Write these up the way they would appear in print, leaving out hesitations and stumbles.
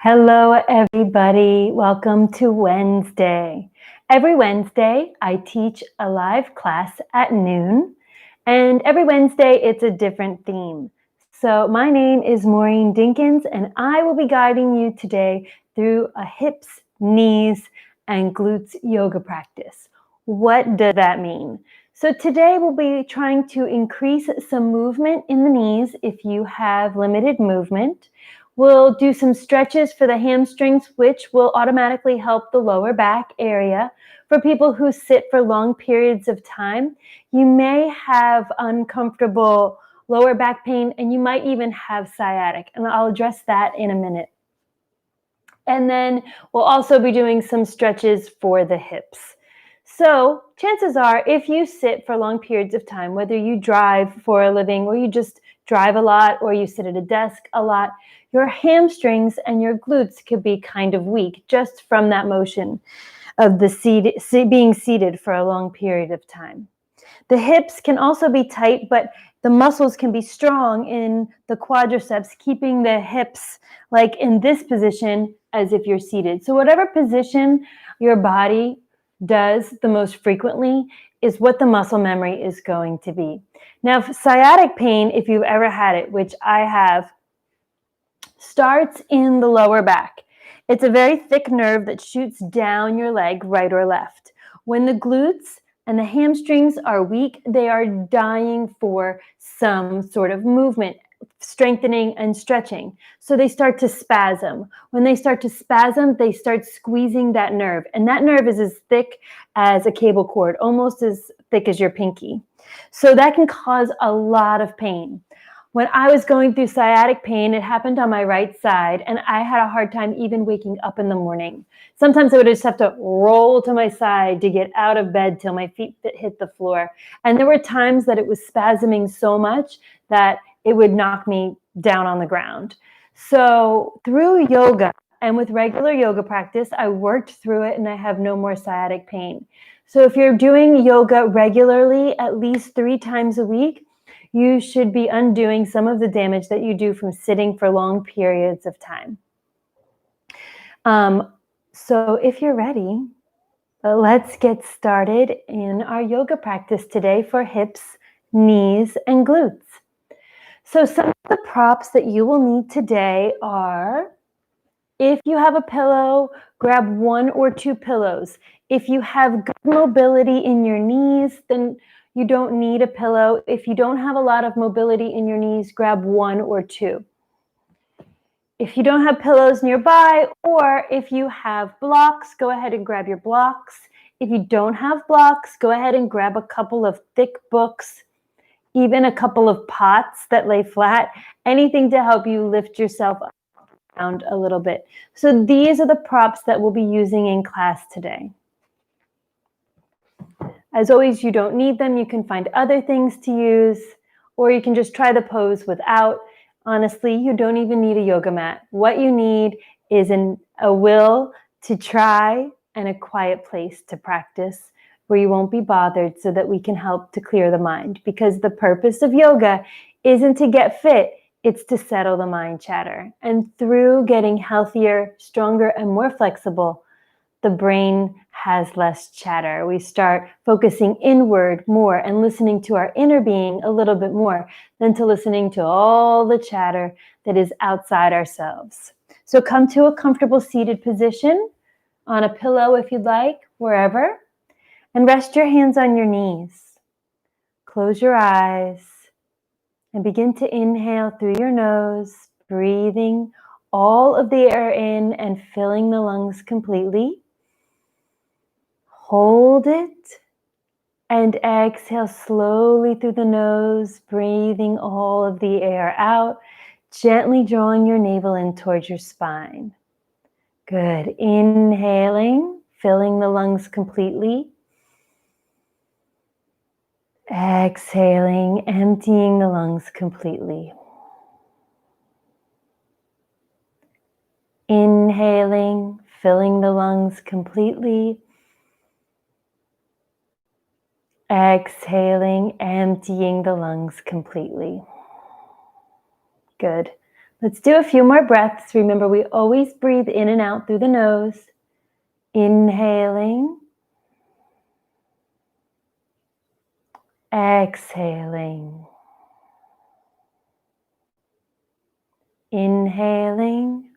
Hello, everybody. Welcome to Wednesday. Every Wednesday, I teach a live class at noon, and every Wednesday, it's a different theme. So my name is Maureen Dinkins, and I will be guiding you today through a hips, knees, and glutes yoga practice. What does that mean? So today we'll be trying to increase some movement in the knees if you have limited movement. We'll do some stretches for the hamstrings, which will automatically help the lower back area. For people who sit for long periods of time, you may have uncomfortable lower back pain, and you might even have sciatic, and I'll address that in a minute. And then we'll also be doing some stretches for the hips. So chances are, if you sit for long periods of time, whether you drive for a living or you just drive a lot or you sit at a desk a lot, your hamstrings and your glutes could be kind of weak just from that motion of being seated for a long period of time. The hips can also be tight, but the muscles can be strong in the quadriceps, keeping the hips like in this position as if you're seated. So whatever position your body does the most frequently is what the muscle memory is going to be. Now, sciatic pain, if you've ever had it, which I have, starts in the lower back. It's a very thick nerve that shoots down your leg, right or left. When the glutes and the hamstrings are weak, they are dying for some sort of movement, strengthening and stretching. So they start to spasm. When they start to spasm, they start squeezing that nerve. And that nerve is as thick as a cable cord, almost as thick as your pinky. So that can cause a lot of pain. When I was going through sciatic pain, it happened on my right side, and I had a hard time even waking up in the morning. Sometimes I would just have to roll to my side to get out of bed till my feet hit the floor. And there were times that it was spasming so much that it would knock me down on the ground. So through yoga and with regular yoga practice, I worked through it and I have no more sciatic pain. So if you're doing yoga regularly, at least 3 times a week, you should be undoing some of the damage that you do from sitting for long periods of time. So if you're ready, let's get started in our yoga practice today for hips, knees, and glutes. So some of the props that you will need today are, if you have a pillow, grab 1 or 2 pillows. If you have good mobility in your knees, then you don't need a pillow. If you don't have a lot of mobility in your knees, grab 1 or 2. If you don't have pillows nearby, or if you have blocks, go ahead and grab your blocks. If you don't have blocks, go ahead and grab a couple of thick books, even a couple of pots that lay flat, anything to help you lift yourself up around a little bit. So these are the props that we'll be using in class today. As always, you don't need them. You can find other things to use, or you can just try the pose without. Honestly, you don't even need a yoga mat. What you need is a will to try and a quiet place to practice where you won't be bothered, so that we can help to clear the mind. Because the purpose of yoga isn't to get fit, it's to settle the mind chatter. And through getting healthier, stronger, and more flexible, the brain has less chatter. We start focusing inward more and listening to our inner being a little bit more than to listening to all the chatter that is outside ourselves. So come to a comfortable seated position on a pillow if you'd like, wherever, and rest your hands on your knees. Close your eyes and begin to inhale through your nose, breathing all of the air in and filling the lungs completely. Hold it and exhale slowly through the nose, breathing all of the air out, gently drawing your navel in towards your spine. Good. Inhaling, filling the lungs completely. Exhaling, emptying the lungs completely. Inhaling, filling the lungs completely. Exhaling, emptying the lungs completely. Good. Let's do a few more breaths. Remember, we always breathe in and out through the nose. Inhaling. Exhaling. Inhaling.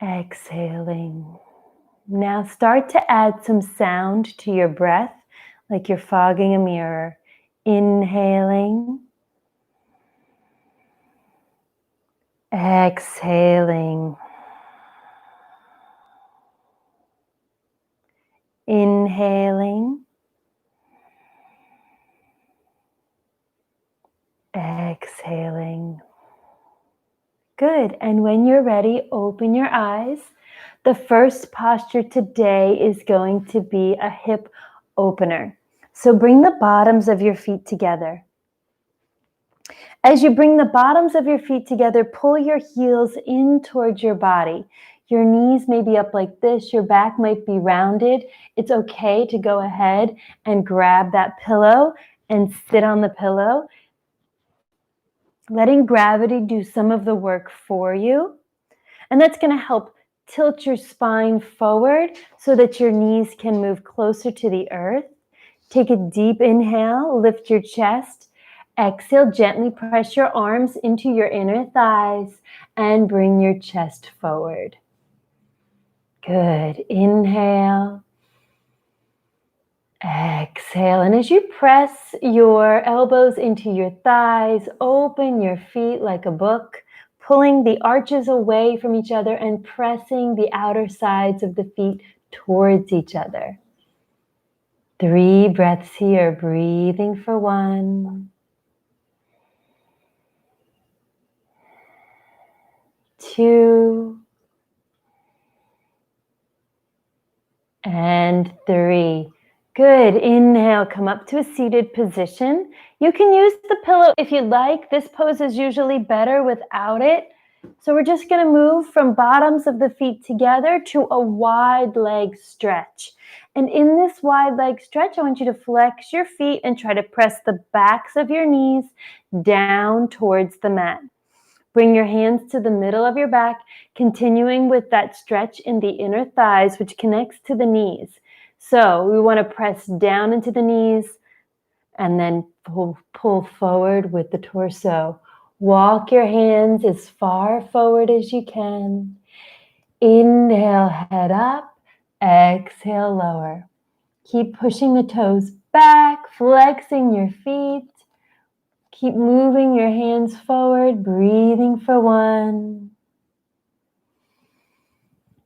Exhaling. Now start to add some sound to your breath, like you're fogging a mirror. Inhaling. Exhaling. Inhaling. Exhaling. Good. And when you're ready, open your eyes. The first posture today is going to be a hip opener. So bring the bottoms of your feet together. As you bring the bottoms of your feet together, pull your heels in towards your body. Your knees may be up like this. Your back might be rounded. It's okay to go ahead and grab that pillow and sit on the pillow, letting gravity do some of the work for you. And that's going to help tilt your spine forward so that your knees can move closer to the earth. Take a deep inhale, lift your chest. Exhale, gently press your arms into your inner thighs and bring your chest forward. Good. Inhale. Exhale. And as you press your elbows into your thighs, open your feet like a book, pulling the arches away from each other and pressing the outer sides of the feet towards each other. 3 breaths here, breathing for 1, 2, and 3. Good. Inhale, come up to a seated position. You can use the pillow if you'd like. This pose is usually better without it. So we're just going to move from bottoms of the feet together to a wide leg stretch. And in this wide leg stretch, I want you to flex your feet and try to press the backs of your knees down towards the mat. Bring your hands to the middle of your back, continuing with that stretch in the inner thighs, which connects to the knees. So we want to press down into the knees and then pull forward with the torso. Walk your hands as far forward as you can. Inhale, head up. Exhale, lower. Keep pushing the toes back, flexing your feet. Keep moving your hands forward, breathing for 1.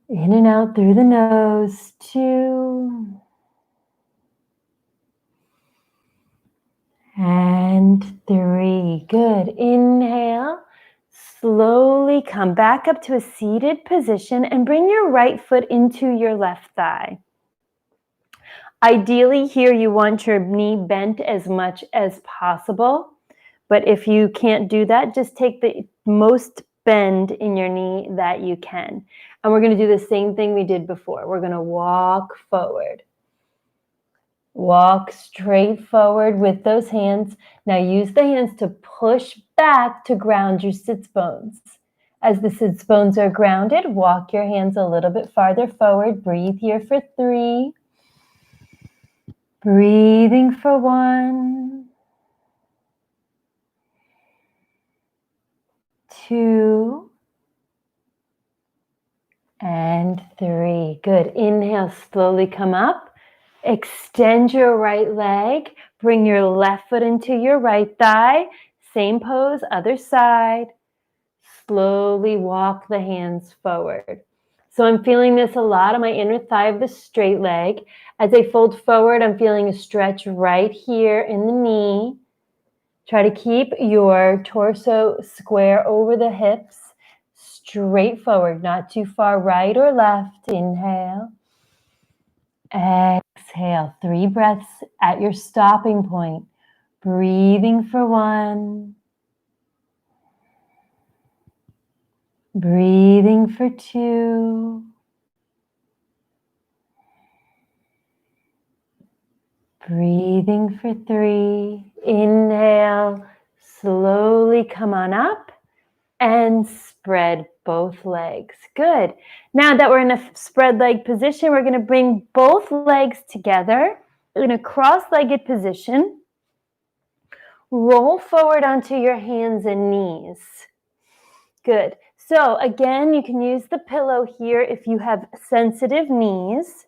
In and out through the nose, 2. And 3. Good. Inhale. Slowly come back up to a seated position and bring your right foot into your left thigh. Ideally here you want your knee bent as much as possible. But if you can't do that, just take the most bend in your knee that you can. And we're going to do the same thing we did before. We're going to walk forward. Walk straight forward with those hands. Now use the hands to push back to ground your sits bones. As the sits bones are grounded, walk your hands a little bit farther forward. Breathe here for 3. Breathing for 1. 2. And 3. Good. Inhale, slowly come up. Extend your right leg. Bring your left foot into your right thigh. Same pose, other side. Slowly walk the hands forward. So I'm feeling this a lot on my inner thigh of the straight leg. As I fold forward, I'm feeling a stretch right here in the knee. Try to keep your torso square over the hips. Straight forward, not too far right or left. Inhale. Exhale. 3 breaths at your stopping point. Breathing for 1. Breathing for 2. Breathing for 3. Inhale. Slowly slowly come on up and spread both legs. Good. Now that we're in a spread leg position, we're going to bring both legs together in a cross-legged position. Roll forward onto your hands and knees. Good. So again, you can use the pillow here if you have sensitive knees.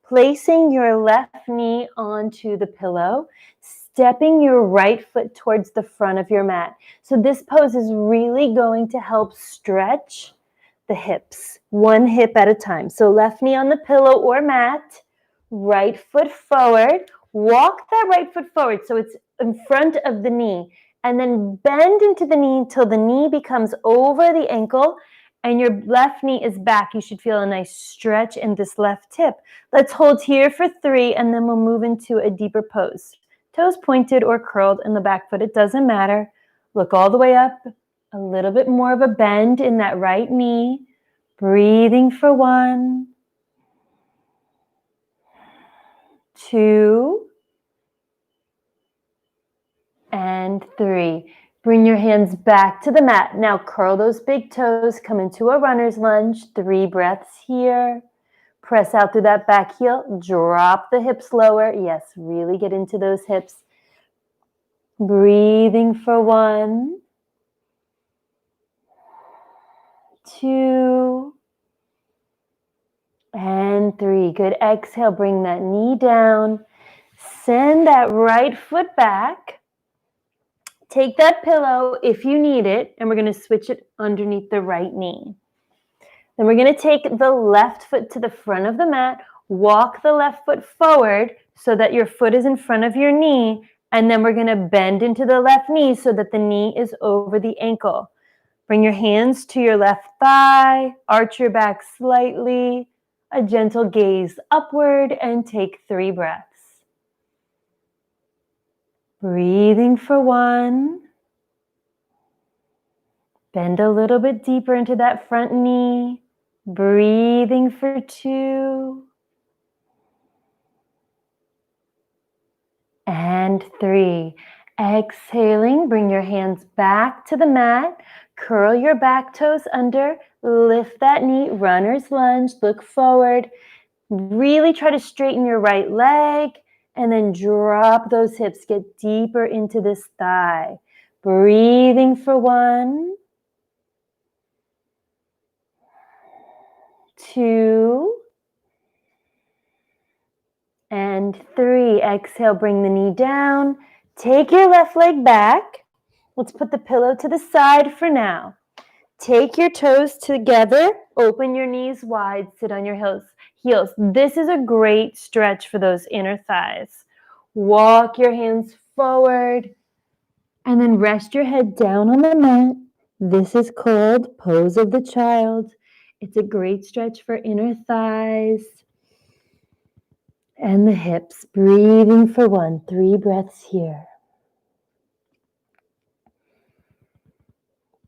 Placing your left knee onto the pillow, stepping your right foot towards the front of your mat. So this pose is really going to help stretch the hips, one hip at a time. So left knee on the pillow or mat, right foot forward. Walk that right foot forward so it's in front of the knee. And then bend into the knee till the knee becomes over the ankle and your left knee is back. You should feel a nice stretch in this left hip. Let's hold here for 3 and then we'll move into a deeper pose. Toes pointed or curled in the back foot, it doesn't matter. Look all the way up, a little bit more of a bend in that right knee. Breathing for 1, 2, and 3. Bring your hands back to the mat. Now curl those big toes, come into a runner's lunge. 3 breaths here. Press out through that back heel. Drop the hips lower. Yes, really get into those hips. Breathing for 1, 2, and 3. Good. Exhale, bring that knee down. Send that right foot back. Take that pillow if you need it, and we're going to switch it underneath the right knee. Then we're going to take the left foot to the front of the mat, walk the left foot forward so that your foot is in front of your knee, and then we're going to bend into the left knee so that the knee is over the ankle. Bring your hands to your left thigh, arch your back slightly, a gentle gaze upward, and take 3 breaths. Breathing for 1. Bend a little bit deeper into that front knee. Breathing for 2. And 3. Exhaling, bring your hands back to the mat. Curl your back toes under. Lift that knee, runner's lunge, look forward. Really try to straighten your right leg. And then drop those hips, get deeper into this thigh. Breathing for 1, 2, and 3. Exhale, bring the knee down. Take your left leg back. Let's put the pillow to the side for now. Take your toes together. Open your knees wide. Sit on your heels. This is a great stretch for those inner thighs. Walk your hands forward and then rest your head down on the mat. This is called pose of the child. It's a great stretch for inner thighs and the hips. Breathing for 1, 3 breaths here.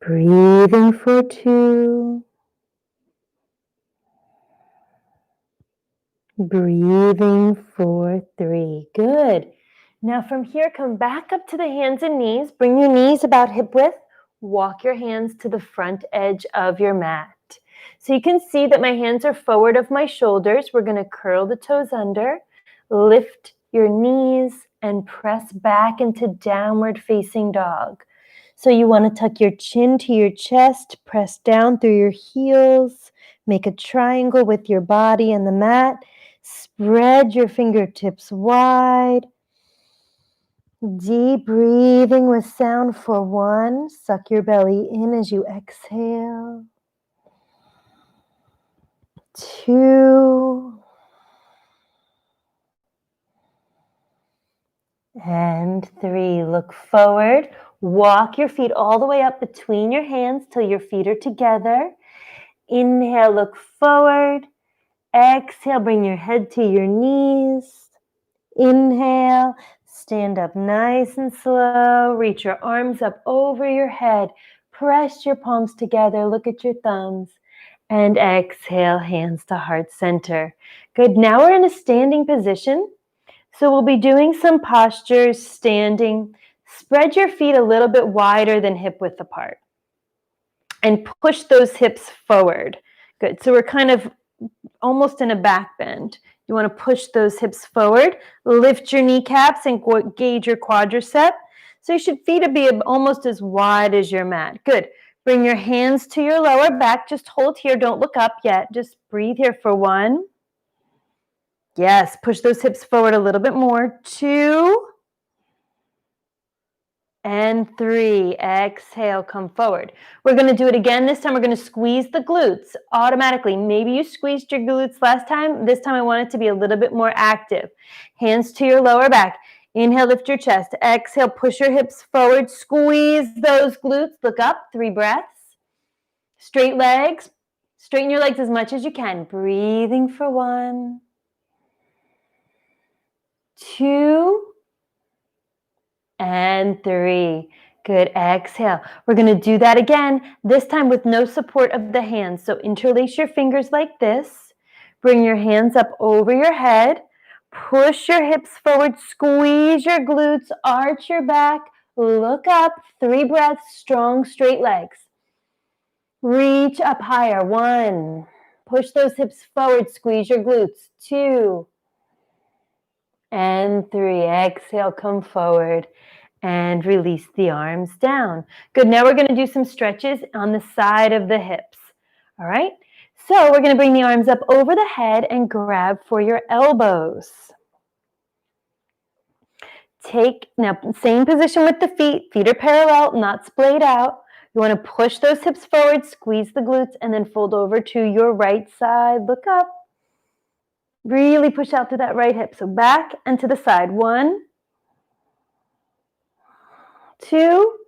Breathing for 2. Breathing for 3. Good. Now from here, come back up to the hands and knees. Bring your knees about hip width. Walk your hands to the front edge of your mat. So you can see that my hands are forward of my shoulders. We're going to curl the toes under. Lift your knees and press back into downward facing dog. So you want to tuck your chin to your chest, press down through your heels, make a triangle with your body and the mat. Spread your fingertips wide. Deep breathing with sound for 1. Suck your belly in as you exhale. 2. And 3. Look forward. Walk your feet all the way up between your hands till your feet are together. Inhale, look forward. Exhale, bring your head to your knees. Inhale, stand up nice and slow. Reach your arms up over your head. Press your palms together. Look at your thumbs. And exhale, hands to heart center. Good. Now we're in a standing position. So we'll be doing some postures standing. Spread your feet a little bit wider than hip width apart and push those hips forward. Good. So we're kind of almost in a back bend. You want to push those hips forward, lift your kneecaps and gauge your quadricep. So your feet should be almost as wide as your mat. Good. Bring your hands to your lower back. Just hold here. Don't look up yet. Just breathe here for 1. Yes, push those hips forward a little bit more. 2 and 3. Exhale, come forward. We're going to do it again. This time we're going to squeeze the glutes automatically. Maybe you squeezed your glutes last time. This time I want it to be a little bit more active. Hands to your lower back. Inhale, lift your chest. Exhale, push your hips forward. Squeeze those glutes. Look up. 3 breaths. Straight legs. Straighten your legs as much as you can. Breathing for 1, 2, and 3. Good. Exhale. We're going to do that again, this time with no support of the hands. So interlace your fingers like this. Bring your hands up over your head. Push your hips forward. Squeeze your glutes. Arch your back. Look up. 3 breaths. Strong, straight legs. Reach up higher. 1. Push those hips forward. Squeeze your glutes. 2 and 3. Exhale, come forward and release the arms down. Good. Now we're going to do some stretches on the side of the hips. All right. So we're going to bring the arms up over the head and grab for your elbows. Now, same position with the feet. Feet are parallel, not splayed out. You want to push those hips forward, squeeze the glutes, and then fold over to your right side. Look up. Really push out through that right hip. So back and to the side. 1, 2,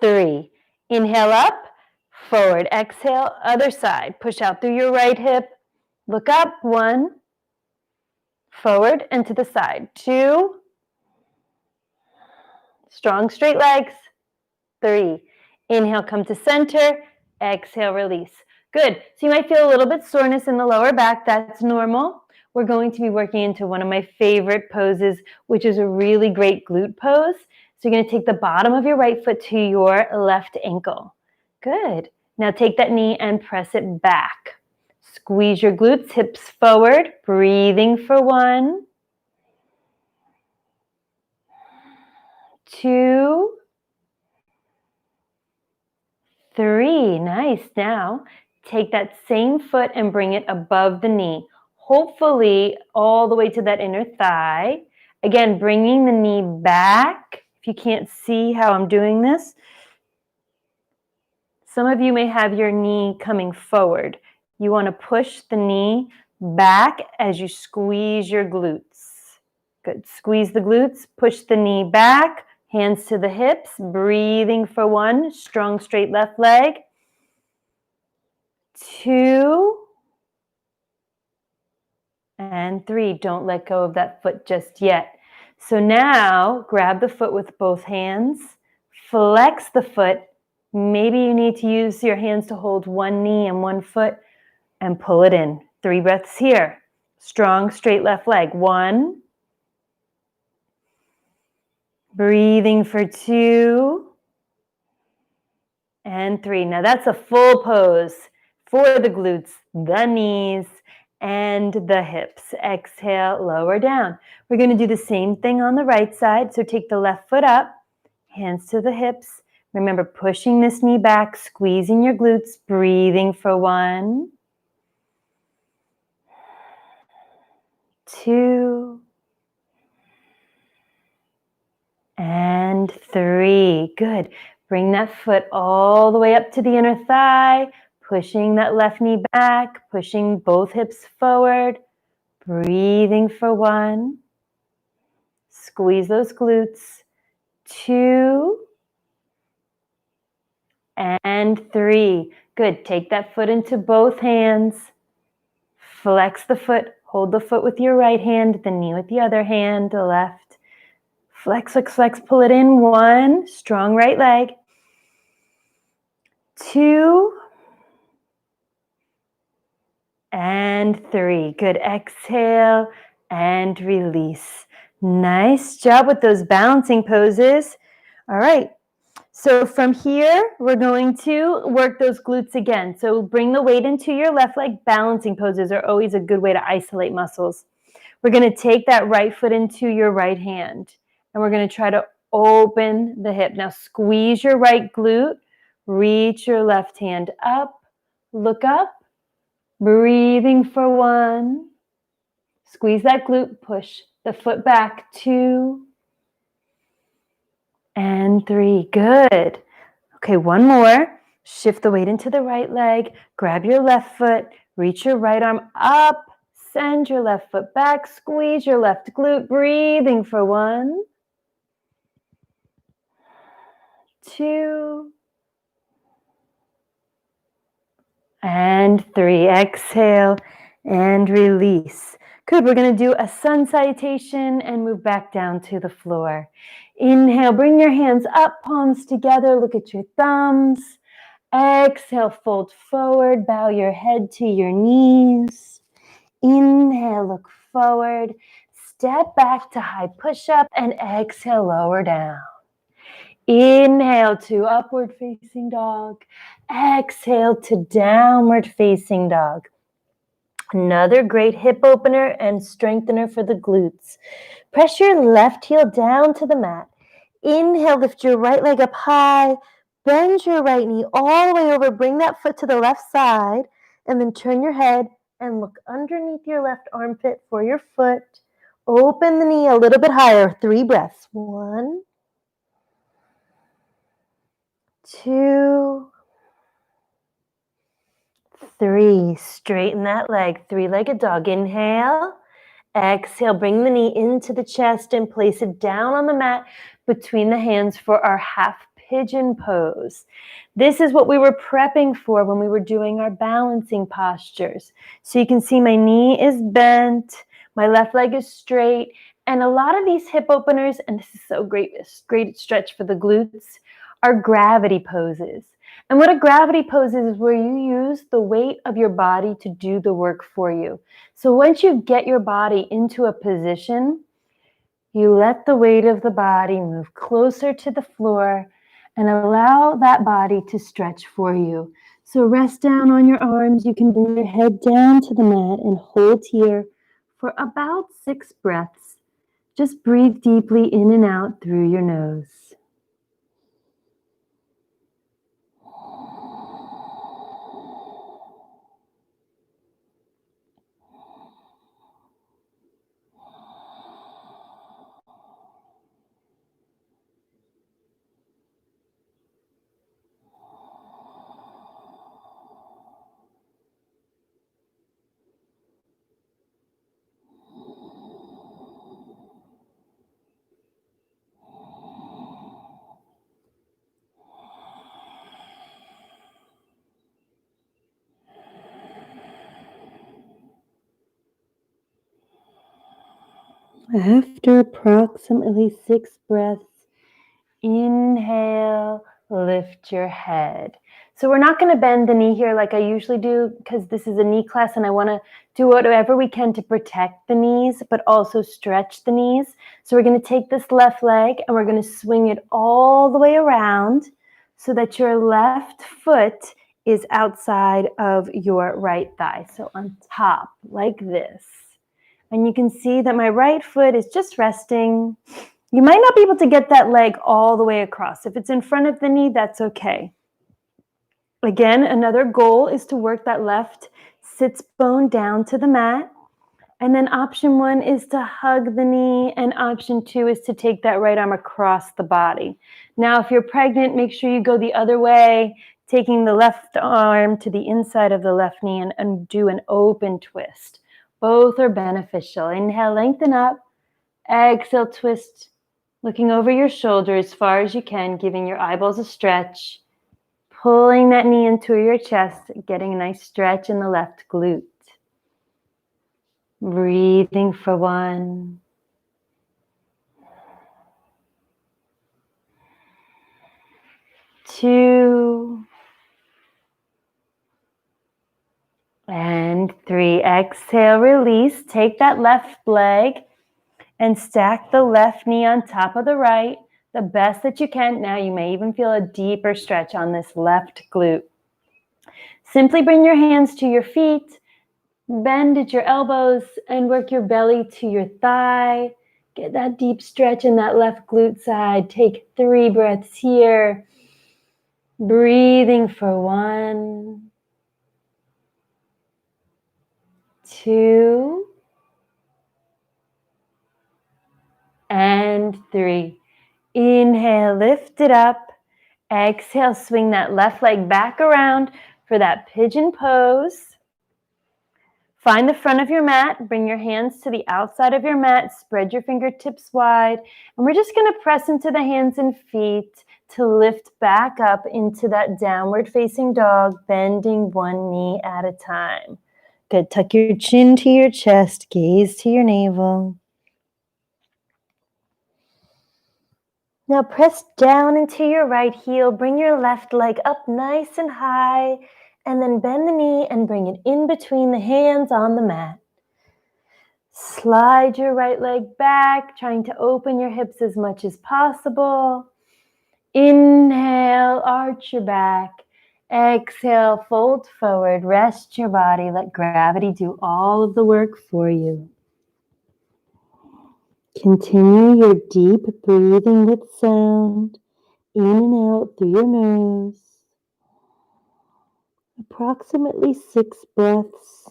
3. Inhale up, forward. Exhale, other side. Push out through your right hip. Look up. 1, forward and to the side. 2, strong straight legs. 3. Inhale, come to center. Exhale, release. Good. So you might feel a little bit soreness in the lower back. That's normal. We're going to be working into one of my favorite poses, which is a really great glute pose. So you're going to take the bottom of your right foot to your left ankle. Good. Now take that knee and press it back. Squeeze your glutes, hips forward, breathing for 1, 2, 3. Nice. Now take that same foot and bring it above the knee. Hopefully all the way to that inner thigh. Again, bringing the knee back. If you can't see how I'm doing this, some of you may have your knee coming forward. You want to push the knee back as you squeeze your glutes. Good. Squeeze the glutes, push the knee back, hands to the hips, breathing for 1, strong straight left leg. 2 and 3. Don't let go of that foot just yet. So now grab the foot with both hands, flex the foot. Maybe you need to use your hands to hold one knee and one foot and pull it in. 3 breaths here. Strong straight left leg. 1. Breathing for 2 and 3. Now that's a full pose for the glutes, the knees, and the hips. Exhale, lower down. We're going to do the same thing on the right side. So take the left foot up, hands to the hips. Remember, pushing this knee back, squeezing your glutes, breathing for 1, 2, and 3. Good. Bring that foot all the way up to the inner thigh, pushing that left knee back, pushing both hips forward, breathing for 1. Squeeze those glutes. 2 and 3. Good. Take that foot into both hands. Flex the foot. Hold the foot with your right hand, the knee with the other hand, the left. Flex, flex, flex. Pull it in. 1. Strong right leg. 2 and 3. Good. Exhale and release. Nice job with those balancing poses. All right. So from here, we're going to work those glutes again. So bring the weight into your left leg. Balancing poses are always a good way to isolate muscles. We're going to take that right foot into your right hand, and we're going to try to open the hip. Now squeeze your right glute, reach your left hand up, look up, breathing for 1. Squeeze that glute, push the foot back, 2 and 3. Good. Okay, one more. Shift the weight into the right leg, grab your left foot, reach your right arm up, send your left foot back, squeeze your left glute, breathing for 1, 2, and 3. Exhale and release. Good, we're gonna do a sun salutation and move back down to the floor. Inhale, bring your hands up, palms together, look at your thumbs. Exhale, fold forward, bow your head to your knees. Inhale, look forward, step back to high push-up, and exhale, lower down. Inhale to upward facing dog. Exhale to downward facing dog. Another great hip opener and strengthener for the glutes. Press your left heel down to the mat. Inhale, lift your right leg up high. Bend your right knee all the way over. Bring that foot to the left side. And then turn your head and look underneath your left armpit for your foot. Open the knee a little bit higher. 3 breaths. 1, 2, 3. Straighten that leg. 3-legged dog. Inhale. Exhale. Bring the knee into the chest and place it down on the mat between the hands for our half pigeon pose. This is what we were prepping for when we were doing our balancing postures. So you can see my knee is bent, my left leg is straight, and a lot of these hip openers, and this is so great, a great stretch for the glutes, are gravity poses. And what a gravity pose is where you use the weight of your body to do the work for you. So once you get your body into a position, you let the weight of the body move closer to the floor and allow that body to stretch for you. So rest down on your arms. You can bring your head down to the mat and hold here for about 6 breaths. Just breathe deeply in and out through your nose. After approximately 6 breaths, inhale, lift your head. So we're not going to bend the knee here like I usually do because this is a knee class and I want to do whatever we can to protect the knees, but also stretch the knees. So we're going to take this left leg and we're going to swing it all the way around so that your left foot is outside of your right thigh. So on top, like this. And you can see that my right foot is just resting. You might not be able to get that leg all the way across. If it's in front of the knee, that's okay. Again, another goal is to work that left sits bone down to the mat. And then option 1 is to hug the knee, and option 2 is to take that right arm across the body. Now, if you're pregnant, make sure you go the other way, taking the left arm to the inside of the left knee and do an open twist. Both are beneficial. Inhale, lengthen up. Exhale, twist, looking over your shoulder as far as you can, giving your eyeballs a stretch, pulling that knee into your chest, getting a nice stretch in the left glute. Breathing for 1, 2, and 3. Exhale, release. Take that left leg And stack the left knee on top of the right, the best that you can. Now you may even feel a deeper stretch on this left glute. Simply bring your hands to your feet, bend at your elbows, and work your belly to your thigh. Get that deep stretch in that left glute side. Take 3 breaths here. Breathing for 1, 2, and 3. Inhale, lift it up. Exhale, swing that left leg back around for that pigeon pose. Find the front of your mat, bring your hands to the outside of your mat, spread your fingertips wide, and we're just going to press into the hands and feet to lift back up into that downward facing dog, bending one knee at a time. Good, tuck your chin to your chest, gaze to your navel. Now press down into your right heel, bring your left leg up nice and high, and then bend the knee and bring it in between the hands on the mat. Slide your right leg back, trying to open your hips as much as possible. Inhale, arch your back. Exhale, fold forward, rest your body, let gravity do all of the work for you. Continue your deep breathing with sound, in and out through your nose. Approximately 6 breaths.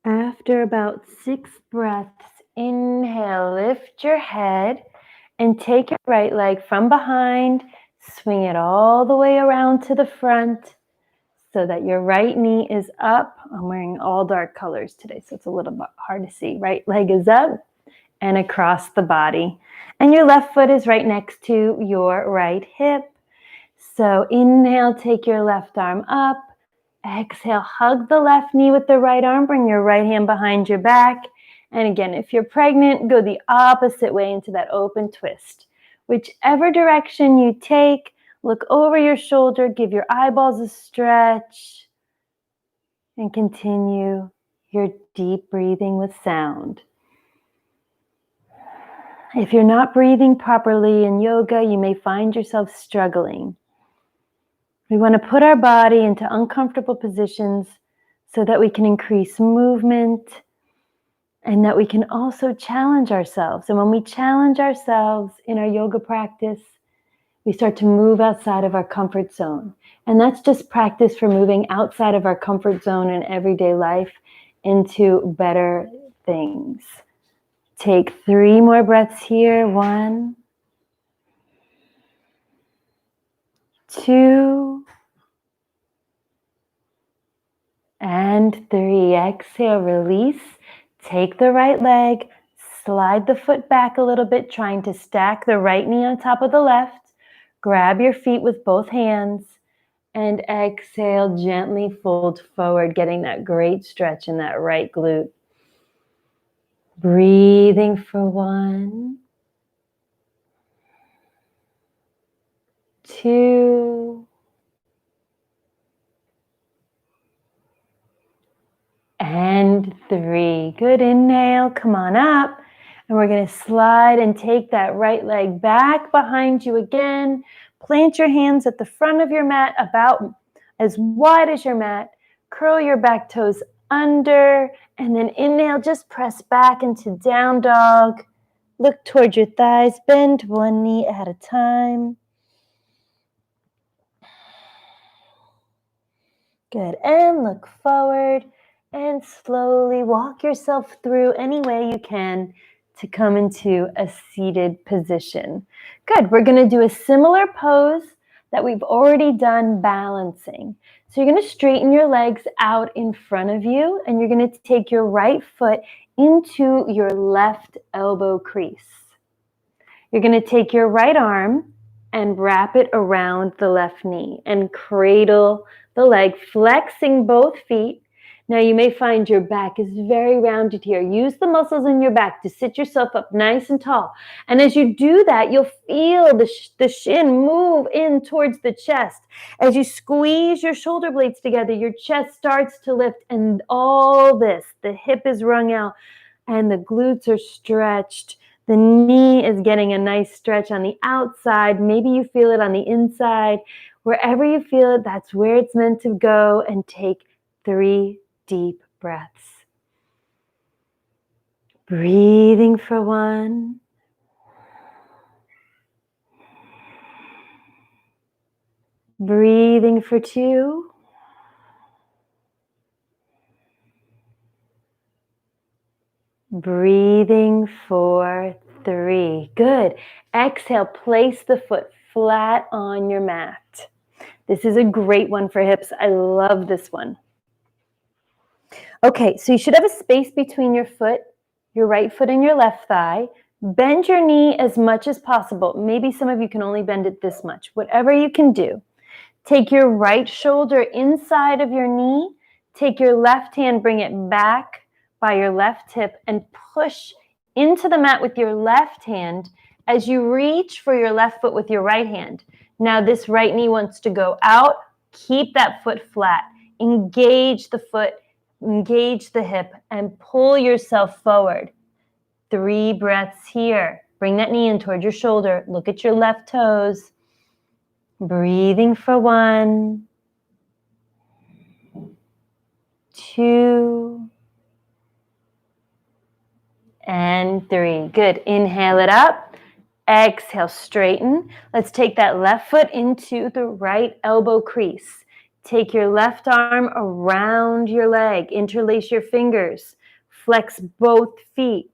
After about 6 breaths, inhale, lift your head and take your right leg from behind, swing it all the way around to the front so that your right knee is up. I'm wearing all dark colors today, so it's a little bit hard to see. Right leg is up and across the body. And your left foot is right next to your right hip. So inhale, take your left arm up. Exhale, hug the left knee with the right arm. Bring your right hand behind your back. And again, if you're pregnant, go the opposite way into that open twist. Whichever direction you take, look over your shoulder, give your eyeballs a stretch, and continue your deep breathing with sound. If you're not breathing properly in yoga, you may find yourself struggling. We want to put our body into uncomfortable positions so that we can increase movement and that we can also challenge ourselves. And when we challenge ourselves in our yoga practice, we start to move outside of our comfort zone. And that's just practice for moving outside of our comfort zone in everyday life into better things. Take 3 more breaths here. 1, 2, and 3. Exhale, release. Take the right leg, slide the foot back a little bit, trying to stack the right knee on top of the left. Grab your feet with both hands and exhale, gently fold forward, getting that great stretch in that right glute. Breathing for 1, 2, and 3. Good, inhale, come on up. And we're gonna slide and take that right leg back behind you again. Plant your hands at the front of your mat about as wide as your mat. Curl your back toes under, and then inhale, just press back into down dog. Look toward your thighs, bend one knee at a time. Good, and look forward and slowly walk yourself through any way you can to come into a seated position. Good, we're gonna do a similar pose that we've already done balancing. So you're gonna straighten your legs out in front of you and you're gonna take your right foot into your left elbow crease. You're going to take your right arm and wrap it around the left knee and cradle the leg, flexing both feet. Now you may find your back is very rounded here. Use the muscles in your back to sit yourself up nice and tall. And as you do that, you'll feel the shin move in towards the chest. As you squeeze your shoulder blades together, your chest starts to lift, and all this, the hip is wrung out and the glutes are stretched. The knee is getting a nice stretch on the outside. Maybe you feel it on the inside. Wherever you feel it, that's where it's meant to go. And take 3 deep breaths. Breathing for 1. Breathing for 2. Breathing for 3. Good. Exhale, place the foot flat on your mat. This is a great one for hips. I love this one. Okay, so you should have a space between your right foot and your left thigh. Bend your knee as much as possible. Maybe some of you can only bend it this much. Whatever you can do. Take your right shoulder inside of your knee. Take your left hand, bring it back by your left hip and push into the mat with your left hand as you reach for your left foot with your right hand. Now this right knee wants to go out. Keep that foot flat. Engage the foot, engage the hip, and pull yourself forward. 3 breaths here. Bring that knee in toward your shoulder. Look at your left toes. Breathing for 1, 2, and 3. Good. Inhale it up. Exhale, straighten. Let's take that left foot into the right elbow crease. Take your left arm around your leg. Interlace your fingers. Flex both feet.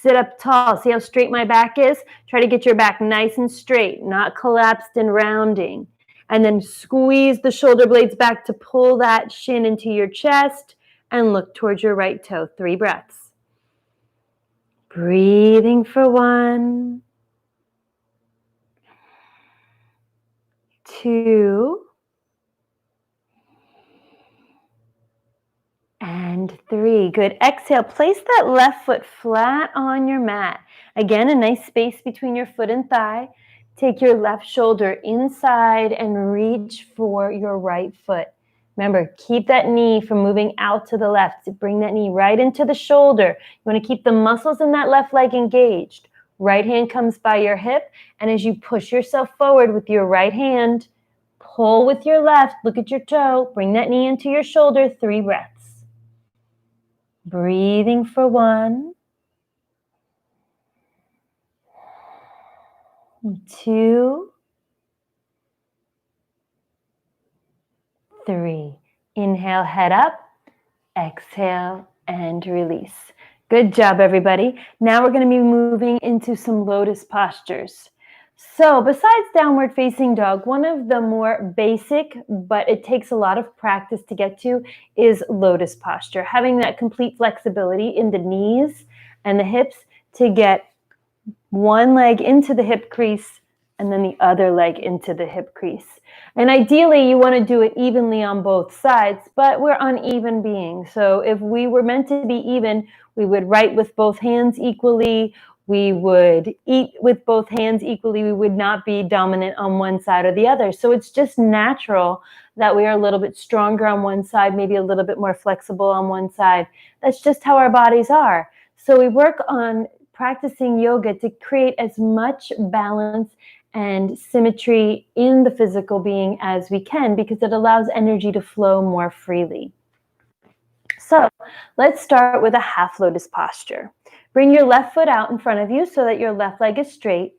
Sit up tall. See how straight my back is? Try to get your back nice and straight, not collapsed and rounding. And then squeeze the shoulder blades back to pull that shin into your chest and look towards your right toe. 3 breaths. Breathing for 1, 2, and 3. Good. Exhale. Place that left foot flat on your mat. Again, a nice space between your foot and thigh. Take your left shoulder inside and reach for your right foot. Remember, keep that knee from moving out to the left. Bring that knee right into the shoulder. You want to keep the muscles in that left leg engaged. Right hand comes by your hip, and as you push yourself forward with your right hand, pull with your left. Look at your toe. Bring that knee into your shoulder. 3 breaths. Breathing for 1, 2, 3. Inhale, head up. Exhale, and release. Good job, everybody. Now we're going to be moving into some lotus postures. So besides downward facing dog, one of the more basic, but it takes a lot of practice to get to, is lotus posture. Having that complete flexibility in the knees and the hips to get one leg into the hip crease and then the other leg into the hip crease. And ideally, you want to do it evenly on both sides, but we're uneven beings. So if we were meant to be even, we would write with both hands equally. We would eat with both hands equally. We would not be dominant on one side or the other. So it's just natural that we are a little bit stronger on one side, maybe a little bit more flexible on one side. That's just how our bodies are. So we work on practicing yoga to create as much balance and symmetry in the physical being as we can, because it allows energy to flow more freely. So let's start with a half lotus posture. Bring your left foot out in front of you so that your left leg is straight,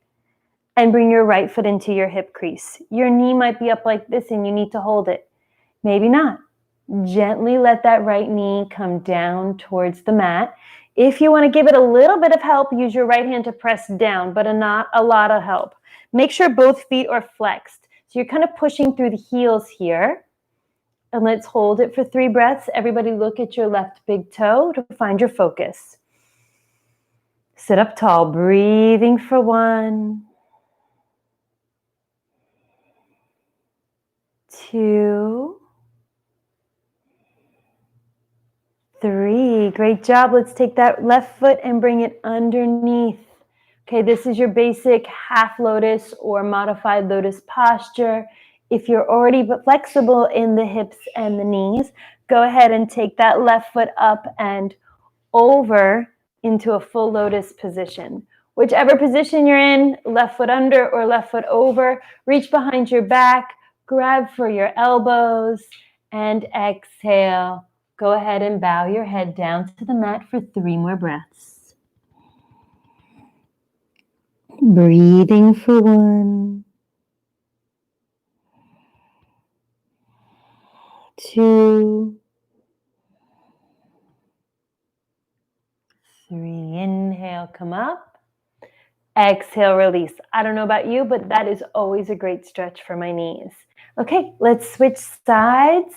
and bring your right foot into your hip crease. Your knee might be up like this and you need to hold it. Maybe not. Gently let that right knee come down towards the mat. If you want to give it a little bit of help, use your right hand to press down, but not a lot of help. Make sure both feet are flexed. So you're kind of pushing through the heels here. And let's hold it for 3 breaths. Everybody look at your left big toe to find your focus. Sit up tall, breathing for 1, 2, 3. Great job. Let's take that left foot and bring it underneath. Okay, this is your basic half lotus or modified lotus posture. If you're already flexible in the hips and the knees, go ahead and take that left foot up and over into a full lotus position. Whichever position you're in, left foot under or left foot over, reach behind your back, grab for your elbows, and exhale. Go ahead and bow your head down to the mat for 3 more breaths. Breathing for 1, 2, 3. Inhale, come up. Exhale, release. I don't know about you, but that is always a great stretch for my knees. Okay, let's switch sides.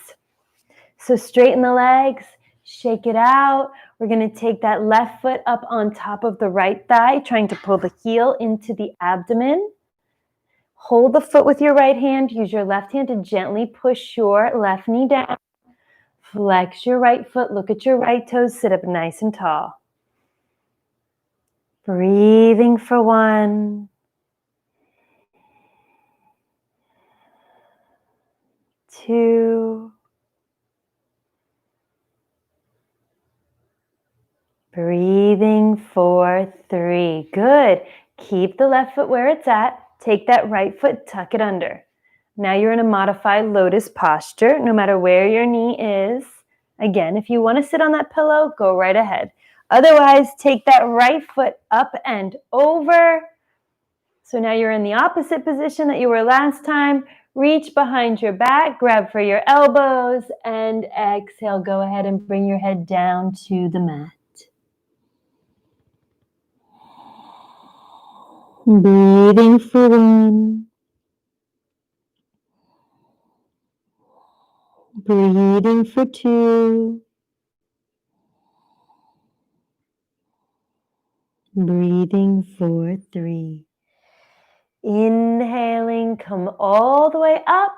So straighten the legs, shake it out. We're going to take that left foot up on top of the right thigh, trying to pull the heel into the abdomen. Hold the foot with your right hand. Use your left hand to gently push your left knee down. Flex your right foot. Look at your right toes. Sit up nice and tall. Breathing for 1, 2, breathing for 3. Good. Keep the left foot where it's at. Take that right foot, tuck it under. Now you're in a modified lotus posture, no matter where your knee is. Again, if you want to sit on that pillow, go right ahead. Otherwise, take that right foot up and over. So now you're in the opposite position that you were last time. Reach behind your back, grab for your elbows, and exhale. Go ahead and bring your head down to the mat. Breathing for 1, breathing for 2, breathing for 3. Inhaling, come all the way up,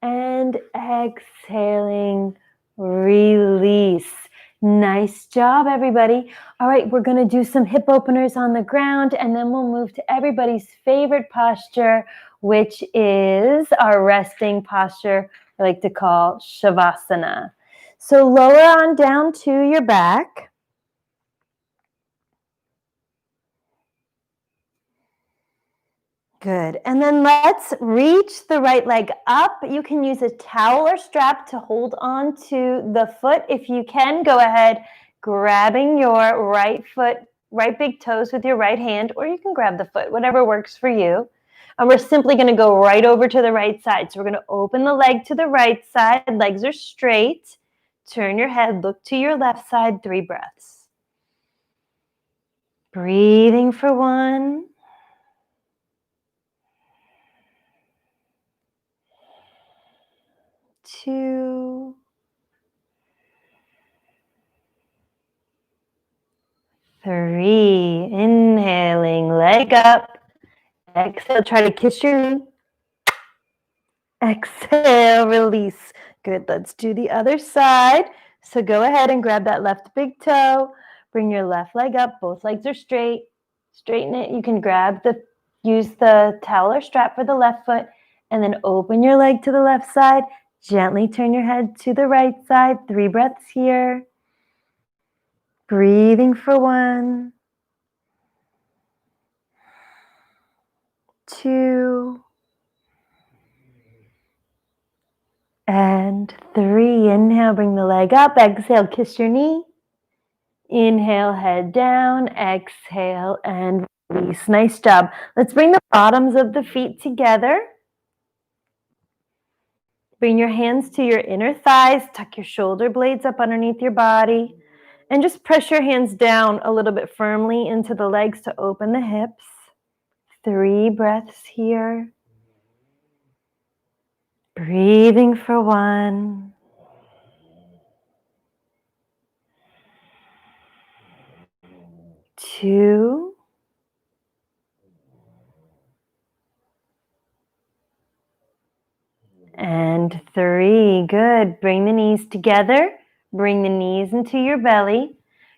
and exhaling, release. Nice job, everybody. All right, we're going to do some hip openers on the ground, and then we'll move to everybody's favorite posture, which is our resting posture, I like to call Shavasana. So lower on down to your back. Good. And then let's reach the right leg up. You can use a towel or strap to hold on to the foot. If you can, go ahead, grabbing your right foot, right big toes with your right hand, or you can grab the foot, whatever works for you. And we're simply going to go right over to the right side. So we're going to open the leg to the right side. Legs are straight. Turn your head, look to your left side, 3 breaths. Breathing for 1. 2, 3. Inhaling, leg up. Exhale, try to kiss your knee. Exhale, release. Good, let's do the other side. So go ahead and grab that left big toe. Bring your left leg up. Both legs are straight. Straighten it. You can use the towel or strap for the left foot, and then open your leg to the left side. Gently turn your head to the right side. 3 breaths here. Breathing for 1, 2, and 3. Inhale, bring the leg up. Exhale, kiss your knee. Inhale, head down. Exhale, and release. Nice job. Let's bring the bottoms of the feet together. Bring your hands to your inner thighs. Tuck your shoulder blades up underneath your body. And just press your hands down a little bit firmly into the legs to open the hips. 3 breaths here. Breathing for 1. 2, and 3. Good. Bring the knees together. Bring the knees into your belly.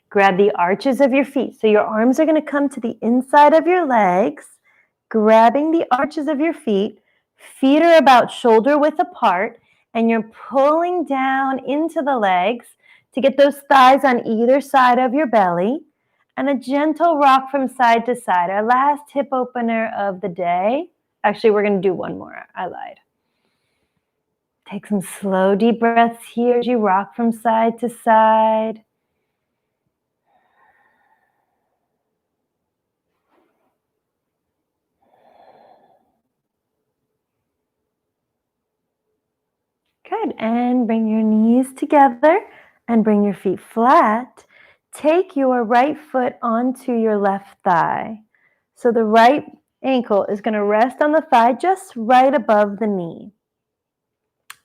Grab the arches of your feet. So your arms are going to come to the inside of your legs, grabbing the arches of your feet. Feet are about shoulder width apart, and you're pulling down into the legs to get those thighs on either side of your belly. And a gentle rock from side to side. Our last hip opener of the day. Actually, we're going to do one more. I lied. Take some slow, deep breaths here as you rock from side to side. Good, and bring your knees together and bring your feet flat. Take your right foot onto your left thigh. So the right ankle is going to rest on the thigh just right above the knee.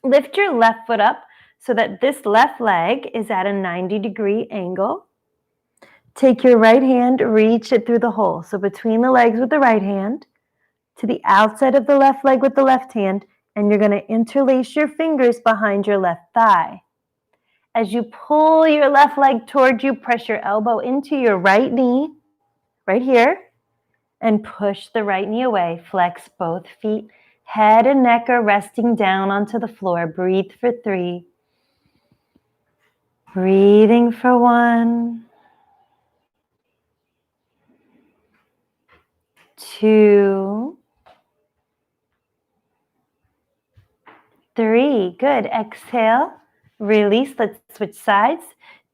Lift your left foot up so that this left leg is at a 90-degree angle. Take your right hand, reach it through the hole. So between the legs with the right hand, to the outside of the left leg with the left hand, and you're going to interlace your fingers behind your left thigh. As you pull your left leg toward you, press your elbow into your right knee, right here, and push the right knee away. Flex both feet. Head and neck are resting down onto the floor. Breathe for 3. Breathing for 1. 2. 3. Good. Exhale. Release. Let's switch sides.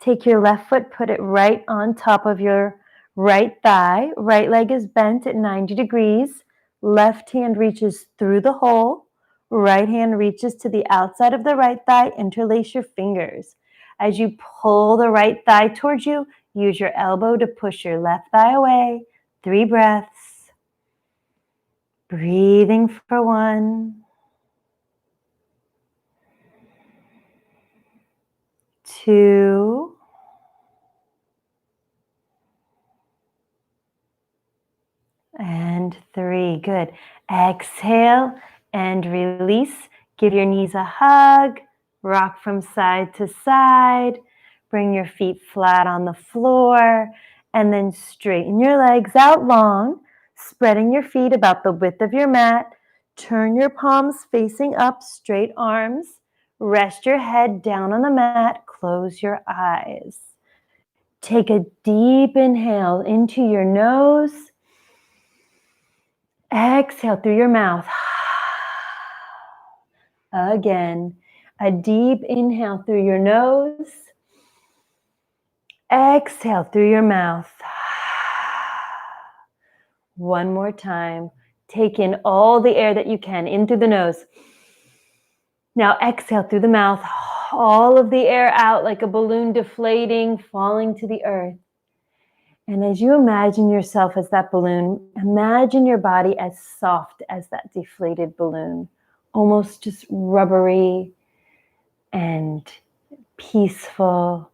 Take your left foot, put it right on top of your right thigh. Right leg is bent at 90 degrees. Left hand reaches through the hole. Right hand reaches to the outside of the right thigh. Interlace your fingers. As you pull the right thigh towards you, use your elbow to push your left thigh away. 3 breaths. Breathing for 1. 2. And 3. Good. Exhale and release. Give your knees a hug. Rock from side to side. Bring your feet flat on the floor. And then straighten your legs out long, spreading your feet about the width of your mat. Turn your palms facing up, straight arms. Rest your head down on the mat. Close your eyes. Take a deep inhale into your nose. Exhale through your mouth. Again, a deep inhale through your nose. Exhale through your mouth. One more time. Take in all the air that you can in through the nose. Now exhale through the mouth. All of the air out like a balloon deflating, falling to the earth. And as you imagine yourself as that balloon, imagine your body as soft as that deflated balloon, almost just rubbery and peaceful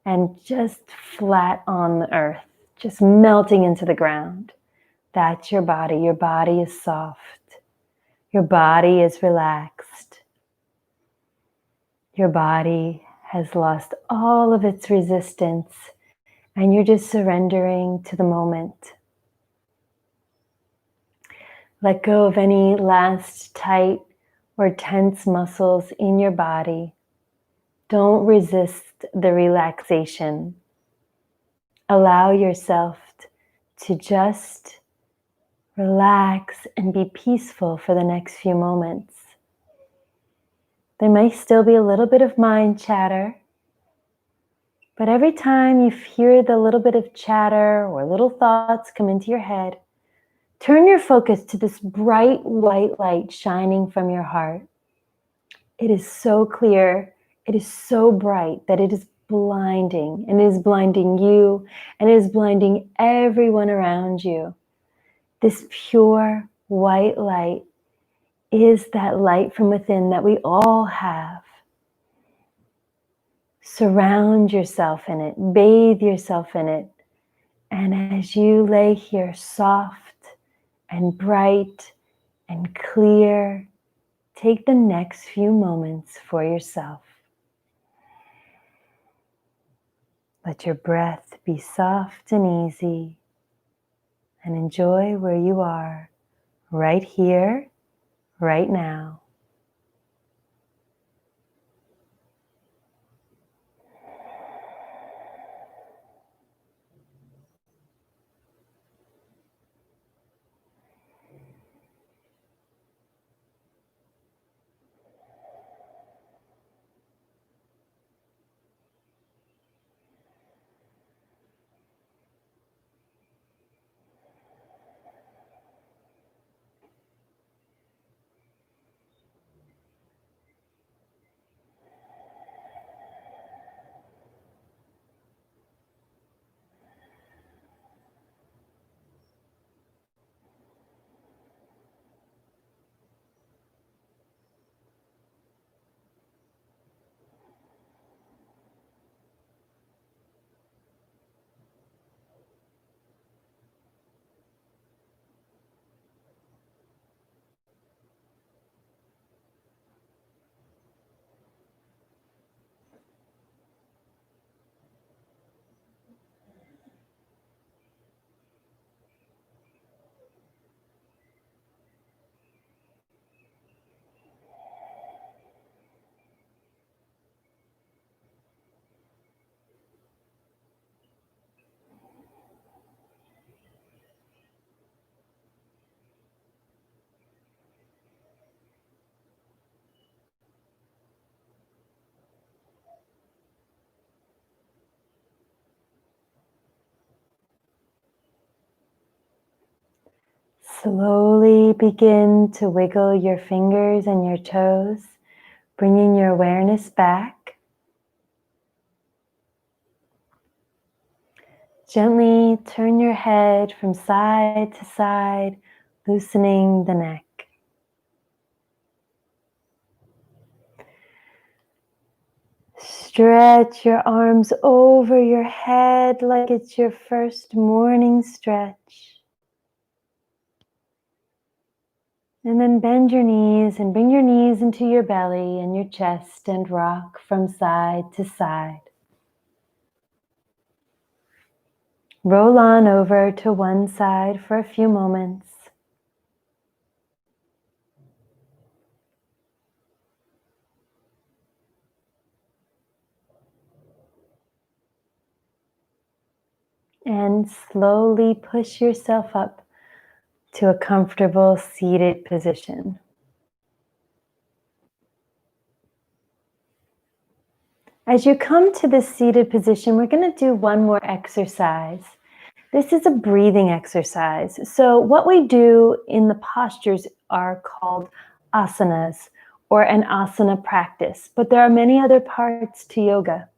and just flat on the earth, just melting into the ground. That's your body. Your body is soft. Your body is relaxed. Your body has lost all of its resistance. And you're just surrendering to the moment. Let go of any last tight or tense muscles in your body. Don't resist the relaxation. Allow yourself to just relax and be peaceful for the next few moments. There may still be a little bit of mind chatter. But every time you hear the little bit of chatter or little thoughts come into your head, turn your focus to this bright white light shining from your heart. It is so clear, it is so bright that it is blinding, and it is blinding you, and it is blinding everyone around you. This pure white light is that light from within that we all have. Surround yourself in it, bathe yourself in it, And as you lay here soft and bright and clear, take the next few moments for yourself. Let your breath be soft and easy, and enjoy where you are, right here, right now. Slowly begin to wiggle your fingers and your toes, bringing your awareness back. Gently turn your head from side to side, loosening the neck. Stretch your arms over your head like it's your first morning stretch. And then bend your knees and bring your knees into your belly and your chest and rock from side to side. Roll on over to one side for a few moments. And slowly push yourself up to a comfortable seated position. As you come to this seated position, we're going to do one more exercise. This is a breathing exercise. So what we do in the postures are called asanas, or an asana practice, but there are many other parts to yoga.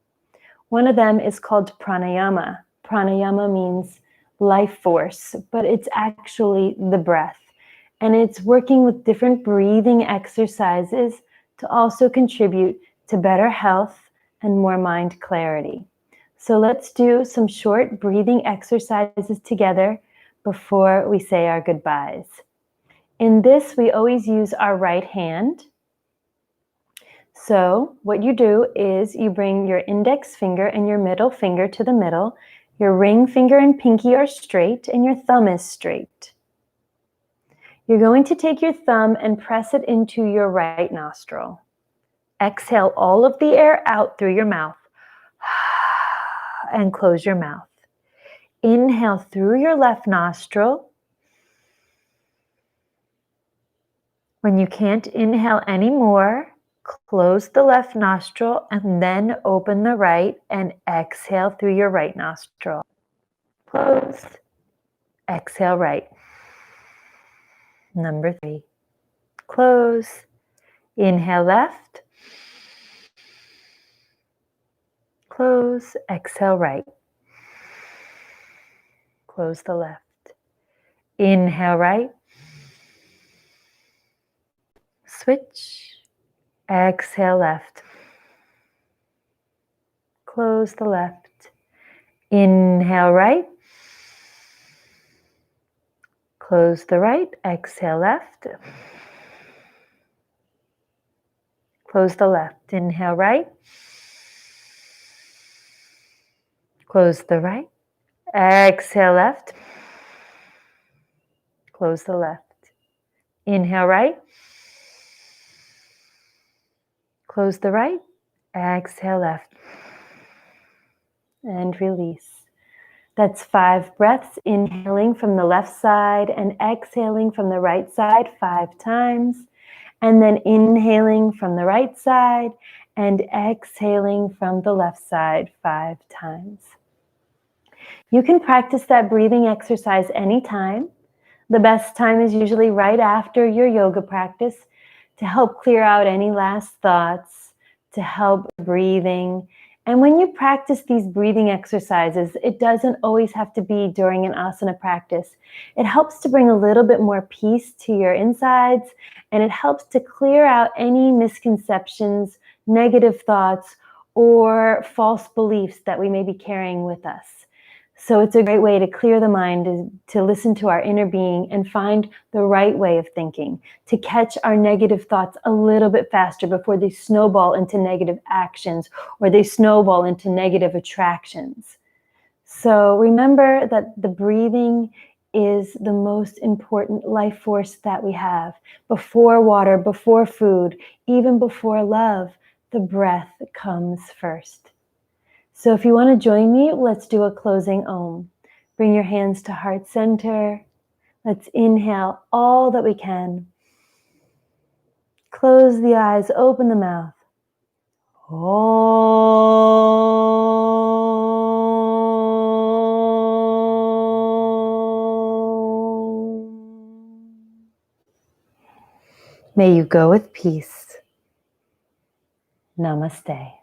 One of them is called pranayama. Pranayama means life force, but it's actually the breath. And it's working with different breathing exercises to also contribute to better health and more mind clarity. So let's do some short breathing exercises together before we say our goodbyes. In this, we always use our right hand. So what you do is you bring your index finger and your middle finger to the middle. Your ring finger and pinky are straight and your thumb is straight. You're going to take your thumb and press it into your right nostril. Exhale all of the air out through your mouth and close your mouth. Inhale through your left nostril. When you can't inhale anymore, close the left nostril and then open the right and exhale through your right nostril. Close. Exhale right. Number 3. Close. Inhale left. Close. Exhale right. Close the left. Inhale right. Switch. Exhale left. Close the left. Inhale right. Close the right, exhale left. Close the left, inhale right. Close the right, exhale left. Close the left. Inhale right. Close the right, exhale left. And release. That's 5 breaths, inhaling from the left side and exhaling from the right side 5 times. And then inhaling from the right side and exhaling from the left side 5 times. You can practice that breathing exercise anytime. The best time is usually right after your yoga practice to help clear out any last thoughts, to help breathing. And when you practice these breathing exercises, it doesn't always have to be during an asana practice. It helps to bring a little bit more peace to your insides, and it helps to clear out any misconceptions, negative thoughts, or false beliefs that we may be carrying with us. So it's a great way to clear the mind, to listen to our inner being and find the right way of thinking, to catch our negative thoughts a little bit faster before they snowball into negative actions or they snowball into negative attractions. So remember that the breathing is the most important life force that we have. Before water, before food, even before love, the breath comes first. So if you want to join me, let's do a closing Om. Bring your hands to heart center. Let's inhale all that we can. Close the eyes, open the mouth. Om. May you go with peace. Namaste.